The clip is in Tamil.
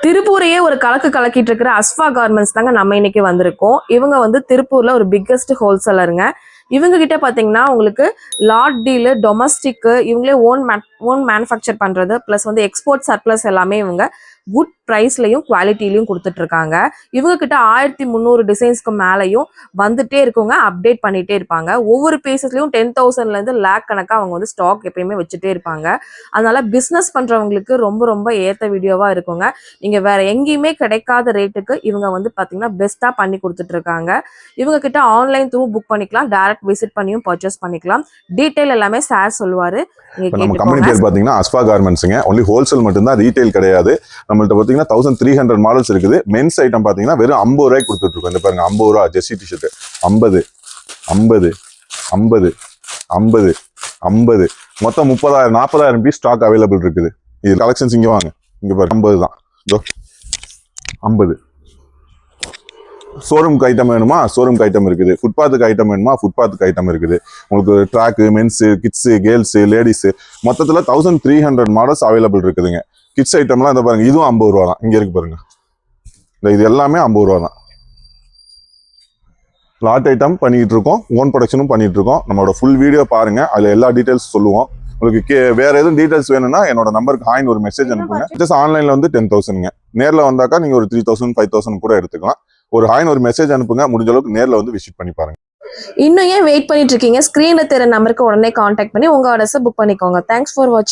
திருப்பூரையே ஒரு கலக்கு கலக்கிட்டு இருக்கிற அஸ்வா கார்மெண்ட்ஸ் தாங்க நம்ம இன்னைக்கு வந்திருக்கோம். இவங்க வந்து திருப்பூர்ல ஒரு பிக்கெஸ்ட் ஹோல்சேலருங்க. இவங்க கிட்ட பாத்தீங்கன்னா உங்களுக்கு லாட் டீலு, டொமஸ்டிக், இவங்களே ஓன் மேனுஃபேக்சர் பண்றது பிளஸ் வந்து எக்ஸ்போர்ட் சர்ப்ளஸ் எல்லாமே இவங்க குட் ப்ரைஸ்லையும் குவாலிட்டிலையும் கொடுத்துட்டு இருக்காங்க. இவங்க கிட்ட 1300 டிசைன்ஸ்க்கு மேலையும் வந்துட்டே இருக்குங்க, அப்டேட் பண்ணிட்டே இருப்பாங்க. ஒவ்வொரு பீசஸ்லயும் 10,000ல இருந்து லேக் கணக்கா அவங்க வந்து ஸ்டாக் எப்பயுமே வச்சுட்டே இருப்பாங்க. அதனால பிசினஸ் பண்றவங்களுக்கு ரொம்ப ரொம்ப ஏத்த வீடியோவா இருக்குங்க. நீங்க வேற எங்கேயுமே கிடைக்காத ரேட்டுக்கு இவங்க வந்து பாத்தீங்கன்னா பெஸ்டா பண்ணி கொடுத்துட்டு இருக்காங்க. இவங்க கிட்ட ஆன்லைன் த்ரூ புக் பண்ணிக்கலாம், டைரக்ட் விசிட் பண்ணியும் பர்ச்சேஸ் பண்ணிக்கலாம். டீடைல் எல்லாமே சார் சொல்லுவாரு. நம்ம கம்பெனி பேர் பாத்தீங்கன்னா அஸ்வா கார்மெண்ட்ஸ்ங்க. ஒன்லி ஹோல்சேல் மட்டும் தான், ரீட்டைல் கிடையாது. நம்மள்ட்ட பாத்தீங்கன்னா 1300 மாடல்ஸ் இருக்குது. மென்ஸ் ஐட்டம் பாத்தீங்கன்னா வெறும் 50 ரூபாய்க்கு கொடுத்துட்டு இருக்கோம். இந்த பாருங்க 50 ரூபா ஜெர்சி டிஷர்ட் 50 50 50 50 50 மொத்தம் 30,000 40,000 பீஸ் ஸ்டாக் அவைலபிள் இருக்குது. இது கலெக்ஷன்ஸ் இங்க வாங்க, இங்க பாருங்க 50 தான். 50 ஷோரூம்க்கு ஐட்டம் வேணுமா, ஷோரூம்க்கு ஐட்டம் இருக்குது. ஃபுட்பாத்துக்கு ஐட்டம் வேணுமா, ஃபுட்பாத்துக்கு ஐட்டம் இருக்குது. உங்களுக்கு track, men's, kids, girls, ladies மொத்தத்தில் 1300 மாடல்ஸ் அவைலபிள் இருக்குதுங்க. கிட்ஸ் ஐட்டம்லாம் இந்த பாருங்க, இதுவும் 50 ரூபா தான். இங்கே இருக்கு பாருங்க, இது எல்லாமே 50 ரூபா தான். லாட் ஐட்டம் பண்ணிட்டு இருக்கோம், ஓன் ப்ரொடக்ஷனும் பண்ணிட்டு இருக்கோம். நம்மளோட ஃபுல் வீடியோ பாருங்க, அதில் எல்லா டீட்டெயில்ஸ் சொல்லுவோம். உங்களுக்கு வேற எதுவும் டீடைல்ஸ் வேணும்னா என்னோட நம்பருக்கு ஹாய்னு ஒரு மெசேஜ் அனுப்புங்க. ஜஸ்ட் ஆன்லைன்ல வந்து 10,000ங்க. நேரில் வந்தாக்கா நீங்க ஒரு 3,000 5,000 கூட எடுத்துக்கலாம். ஒரு ஹாய்னு ஒரு மெசேஜ் அனுப்புங்க, முடிஞ்ச அளவுக்கு நேரில் வந்து விசிட் பண்ணி பாருங்க. இன்னும் ஏன் வெயிட் பண்ணிட்டு இருக்கீங்க? ஸ்கிரீன்ல தெரிய நம்பருக்கு உடனே கான்டாக்ட் பண்ணி உங்க ஆர்டர்ஸை புக் பண்ணிக்கோங்க. தேங்க்ஸ் ஃபார் வாட்சிங்.